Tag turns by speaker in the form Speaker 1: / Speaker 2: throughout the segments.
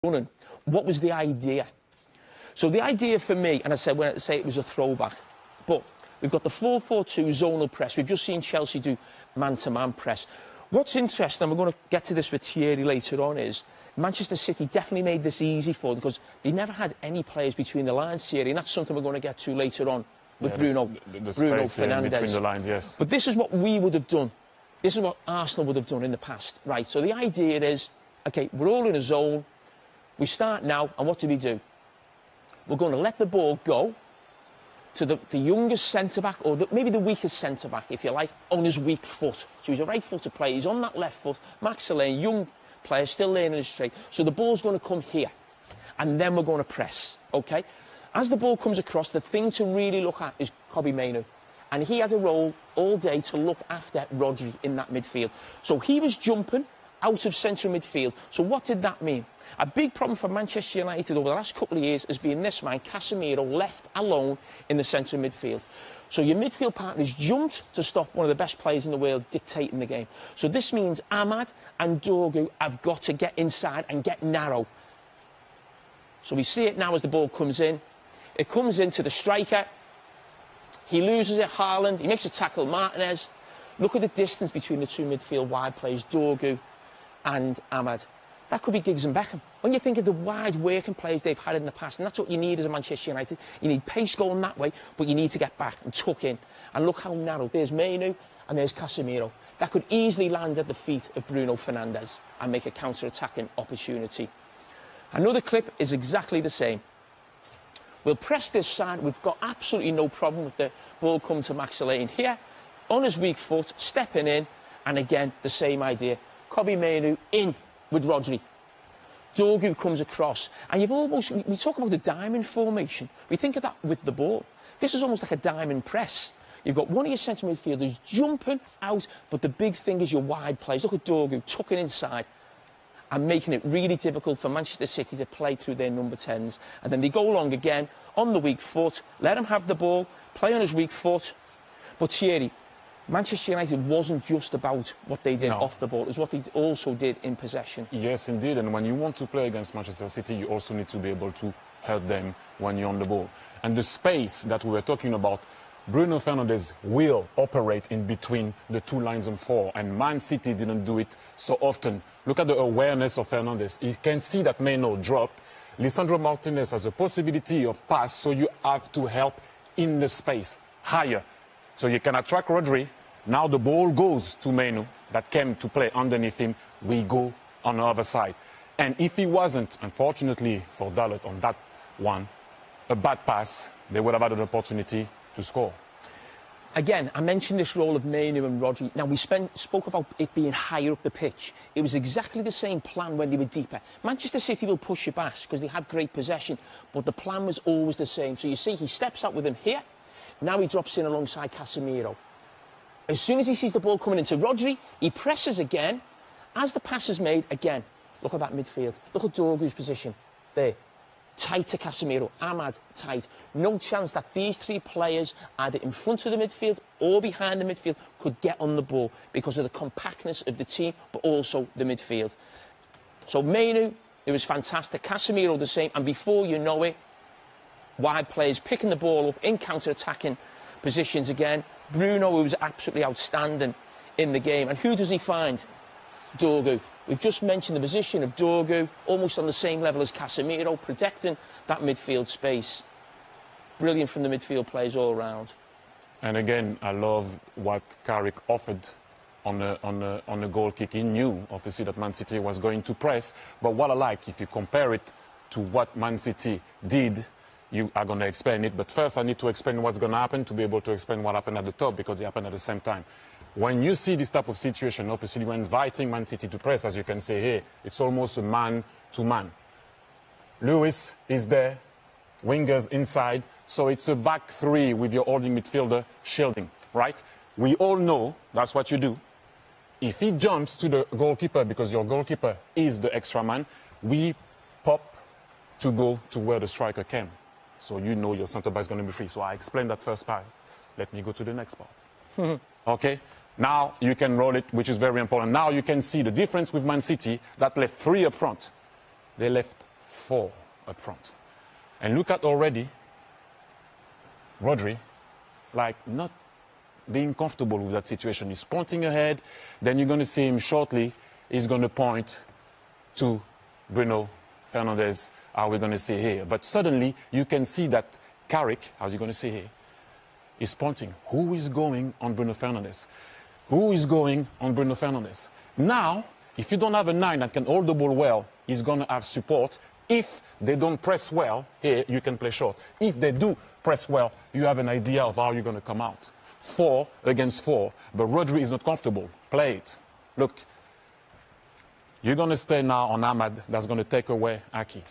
Speaker 1: running. What was the idea? So the idea for me, and I said when I say it was a throwback, but we've got the 4-4-2 zonal press. We've just seen Chelsea do man-to-man press. What's interesting, and we're going to get to this with Thierry later on, is Manchester City definitely made this easy for them because they never had any players between the lines, Thierry, and that's something we're going to get to later on with Bruno Fernandes.
Speaker 2: Between the lines, yes.
Speaker 1: But this is what we would have done. This is what Arsenal would have done in the past, right? So the idea is, OK, we're all in a zone. We start now, and what do we do? We're going to let the ball go to the youngest centre-back, or maybe the weakest centre-back, if you like, on his weak foot. So he's a right-footed player. He's on that left foot. Max Lane, young player, still learning his trade. So the ball's going to come here, and then we're going to press, OK? As the ball comes across, the thing to really look at is Kobbie Mainoo. And he had a role all day to look after Rodri in that midfield. So he was jumping out of central midfield. So what did that mean? A big problem for Manchester United over the last couple of years has been this man, Casemiro, left alone in the central midfield. So your midfield partners jumped to stop one of the best players in the world dictating the game. So this means Ahmad and Dorgu have got to get inside and get narrow. So we see it now as the ball comes in. It comes into the striker. He loses it, Haaland. He makes a tackle, Martinez. Look at the distance between the two midfield wide players, Dorgu and Ahmad. That could be Giggs and Beckham. When you think of the wide working players they've had in the past, and that's what you need as a Manchester United. You need pace going that way, but you need to get back and tuck in. And look how narrow. There's Mainoo and there's Casemiro. That could easily land at the feet of Bruno Fernandes and make a counter-attacking opportunity. Another clip is exactly the same. We'll press this side. We've got absolutely no problem with the ball coming to Max Lane here. On his weak foot, stepping in, and again, the same idea. Kobbie Mainoo in with Rodri. Dorgu comes across, and you've almost, we talk about the diamond formation. We think of that with the ball. This is almost like a diamond press. You've got one of your central midfielders jumping out, but the big thing is your wide players. Look at Dorgu tucking inside and making it really difficult for Manchester City to play through their number 10s. And then they go along again on the weak foot, let him have the ball, play on his weak foot. But Thierry, Manchester United wasn't just about what they did off the ball, it's what they also did in possession.
Speaker 2: Yes, indeed. And when you want to play against Manchester City, you also need to be able to hurt them when you're on the ball. And the space that we were talking about, Bruno Fernandes will operate in between the two lines of four, and Man City didn't do it so often. Look at the awareness of Fernandes. You can see that Mainoo dropped. Lisandro Martinez has a possibility of pass, so you have to help in the space, higher. So you can attract Rodri. Now the ball goes to Mainoo that came to play underneath him. We go on the other side. And if he wasn't, unfortunately for Dalot on that one, a bad pass, they would have had an opportunity to score.
Speaker 1: Again, I mentioned this role of Mainoo and Rodri. Now, we spoke about it being higher up the pitch. It was exactly the same plan when they were deeper. Manchester City will push you back because they have great possession, but the plan was always the same. So you see, he steps out with him here. Now he drops in alongside Casemiro. As soon as he sees the ball coming into Rodri, he presses again. As the pass is made, again, look at that midfield. Look at Dorgu's position there. Tight to Casemiro, Ahmad tight. No chance that these three players, either in front of the midfield or behind the midfield, could get on the ball because of the compactness of the team, but also the midfield. So Mainoo, it was fantastic. Casemiro the same, and before you know it, wide players picking the ball up in counter-attacking positions again. Bruno, who was absolutely outstanding in the game. And who does he find? Dorgu. We've just mentioned the position of Dorgu, almost on the same level as Casemiro, protecting that midfield space. Brilliant from the midfield players all around.
Speaker 2: And again, I love what Carrick offered on the goal kick. He knew, obviously, that Man City was going to press. But what I like, if you compare it to what Man City did, you are going to explain it. But first, I need to explain what's going to happen to be able to explain what happened at the top, because it happened at the same time. When you see this type of situation, obviously you're inviting Man City to press, as you can say here. It's almost a man-to-man. Lewis is there, wingers inside, so it's a back three with your holding midfielder shielding, right? We all know that's what you do. If he jumps to the goalkeeper, because your goalkeeper is the extra man, we pop to go to where the striker came. So you know your centre-back is going to be free. So I explained that first part. Let me go to the next part. Okay? Now you can roll it, which is very important. Now you can see the difference with Man City that left three up front. They left 4 up front. And look at already Rodri, like not being comfortable with that situation. He's pointing ahead, then you're going to see him shortly, he's going to point to Bruno Fernandes, are we going to see here? But suddenly you can see that Carrick, how are you going to see here, is pointing. Who is going on Bruno Fernandes? Who is going on Bruno Fernandes? Now, if you don't have a 9 that can hold the ball well, he's going to have support. If they don't press well, here, you can play short. If they do press well, you have an idea of how you're going to come out. 4 against 4, but Rodri is not comfortable. Play it. Look, you're going to stay now on Ahmad. That's going to take away Aki.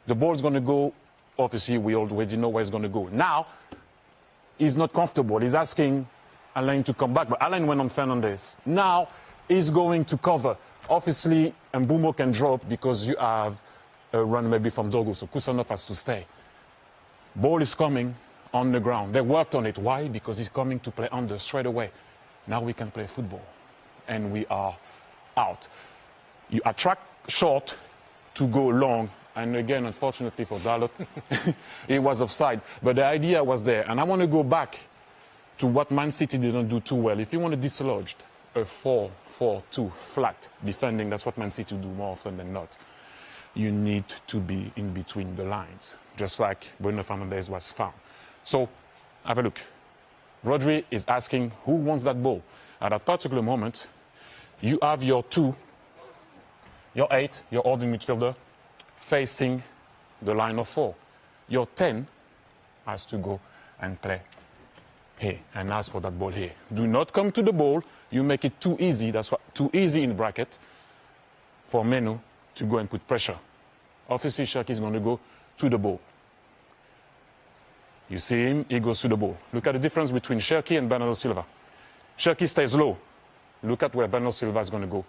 Speaker 2: The ball's going to go, obviously, we already know where it's going to go. Now, he's not comfortable. He's asking Alain to come back, but Alain went on Fernandes. Now, he's going to cover. Obviously, Mbeumo can drop because you have a run maybe from Dogo, so Kusanov has to stay. Ball is coming on the ground. They worked on it. Why? Because he's coming to play under straight away. Now we can play football. And we are out. You attract short to go long. And again, unfortunately for Dalot, it was offside. But the idea was there. And I want to go back to what Man City didn't do too well. If you want to dislodge a 4-4-2 flat defending, that's what Man City do more often than not. You need to be in between the lines, just like Bruno Fernandes was found. So, have a look. Rodri is asking who wants that ball. At that particular moment, you have your 2, your 8, your holding midfielder, facing the line of 4. Your 10 has to go and play here and ask for that ball here. Do not come to the ball. You make it too easy. That's what, too easy in bracket for Menu to go and put pressure. Obviously, Cherki is going to go to the ball. You see him, he goes to the ball. Look at the difference between Cherki and Bernardo Silva. Cherki stays low. Look at where Bernardo Silva is going to go,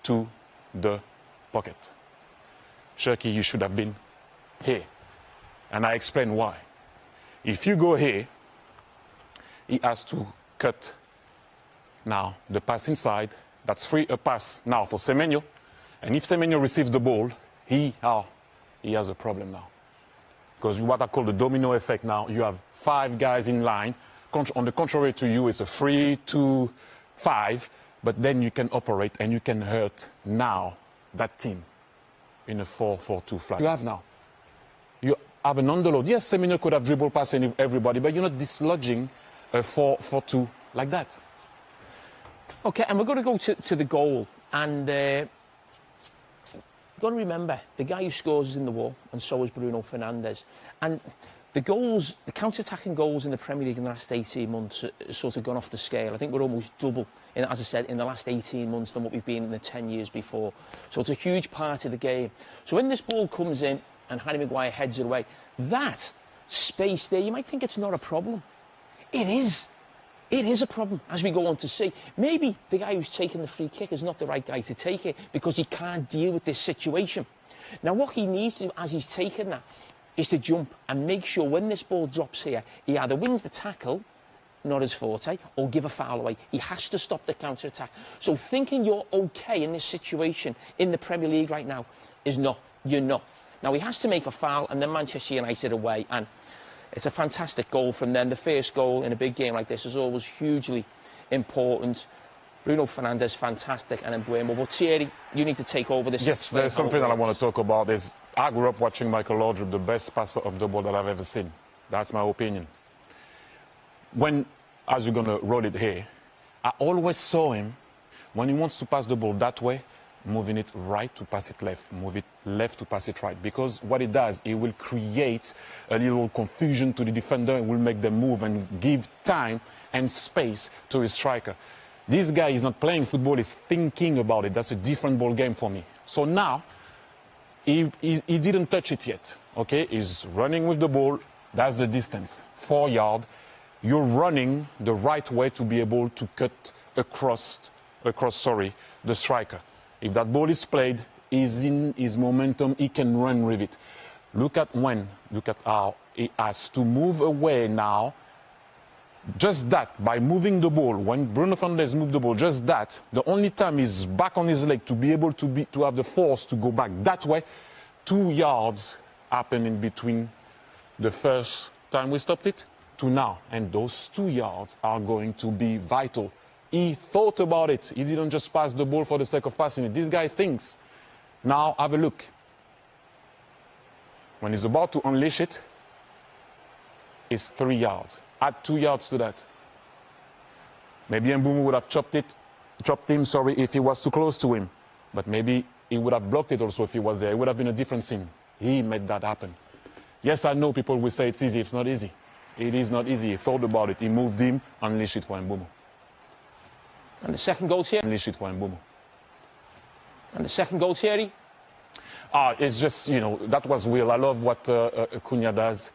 Speaker 2: to the pocket. Cherki, you should have been here. And I explain why. If you go here, he has to cut now the pass inside. That's free a pass now for Semenyo. And if Semenyo receives the ball, he has a problem now. Because what I call the domino effect now, you have 5 guys in line. On the contrary to you, it's a 3-2-5. But then you can operate and you can hurt now that team in a 4-4-2 flat. You have now. You have an underload. Yes, Semenyo could have dribble past everybody, but you're not dislodging a 4-4-2 like that.
Speaker 1: Okay, and we're going to go to the goal. And got to remember, the guy who scores is in the wall, and so is Bruno Fernandes. And the goals, the counter-attacking goals in the Premier League in the last 18 months have sort of gone off the scale. I think we're almost double, as I said, in the last 18 months than what we've been in the 10 years before. So it's a huge part of the game. So when this ball comes in and Harry Maguire heads it away, that space there, you might think it's not a problem. It is. It is a problem, as we go on to see. Maybe the guy who's taking the free kick is not the right guy to take it because he can't deal with this situation. Now, what he needs to do as he's taking that is to jump and make sure when this ball drops here, he either wins the tackle, not his forte, or give a foul away. He has to stop the counter-attack. So thinking you're okay in this situation in the Premier League right now is not. You're not. Now, he has to make a foul, and then Manchester United away, and it's a fantastic goal from them. The first goal in a big game like this is always hugely important. Bruno Fernandes, fantastic, and Mbeumo. But Thierry, you need to take over this.
Speaker 2: Yes, there's something that I want to talk about. I grew up watching Michael Laudrup, the best passer of the ball that I've ever seen. That's my opinion. As you're going to roll it here, I always saw him, when he wants to pass the ball that way, moving it right to pass it left, move it left to pass it right. Because what it does, it will create a little confusion to the defender. It will make them move and give time and space to his striker. This guy is not playing football, he's thinking about it. That's a different ball game for me. So now, he didn't touch it yet. Okay, he's running with the ball. That's the distance, 4 yards. You're running the right way to be able to cut across the striker. If that ball is played, he's in his momentum, he can run with it. Look at how he has to move away now. Just that, by moving the ball, when Bruno Fernandes moved the ball, just that, the only time he's back on his leg to be able to have the force to go back that way, 2 yards happened in between the first time we stopped it to now. And those 2 yards are going to be vital. He thought about it. He didn't just pass the ball for the sake of passing it. This guy thinks. Now have a look. When he's about to unleash it, it's 3 yards. Add 2 yards to that. Maybe Mbeumo would have chopped him, if he was too close to him. But maybe he would have blocked it also if he was there. It would have been a different scene. He made that happen. Yes, I know people will say it's easy. It's not easy. It is not easy. He thought about it. He moved him, unleashed it for Mbeumo.
Speaker 1: And the second goal, Thierry?
Speaker 2: Unleashed it for Mbeumo.
Speaker 1: And the second goal, Thierry?
Speaker 2: It's just, you know, that was Will. I love what Cunha does,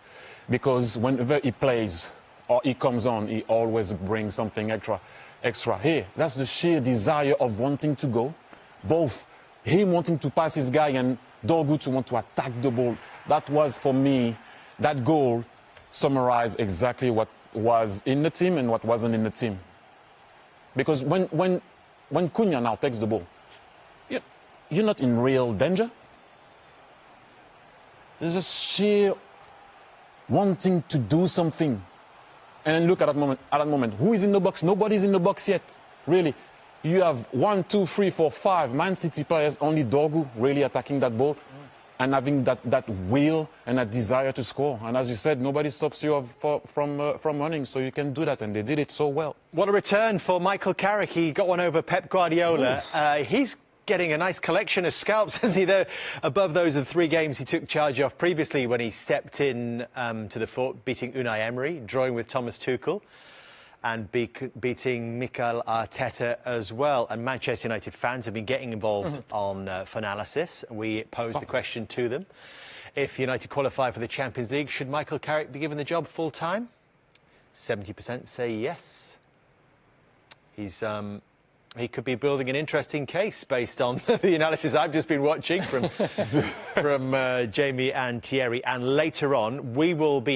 Speaker 2: because whenever he plays or he comes on, he always brings something extra. Here, that's the sheer desire of wanting to go. Both him wanting to pass his guy and Dorgu to want to attack the ball. That was, for me, that goal summarized exactly what was in the team and what wasn't in the team. Because when Cunha now takes the ball, you're not in real danger. There's a sheer wanting to do something. And then look at that moment. Who is in the box? Nobody's in the box yet. Really. You have 1, 2, 3, 4, 5 Man City players, only Dorgu really attacking that ball and having that will and that desire to score. And as you said, nobody stops you from running, so you can do that. And they did it so well.
Speaker 3: What a return for Michael Carrick. He got one over Pep Guardiola. He's getting a nice collection of scalps, as he though, above those of the 3 games he took charge of previously when he stepped in to the fort, beating Unai Emery, drawing with Thomas Tuchel, and beating Mikel Arteta as well. And Manchester United fans have been getting involved on Finalysis. We posed the question to them. If United qualify for the Champions League, should Michael Carrick be given the job full-time? 70% say yes. He could be building an interesting case based on the analysis I've just been watching from Jamie and Thierry. And later on, we will be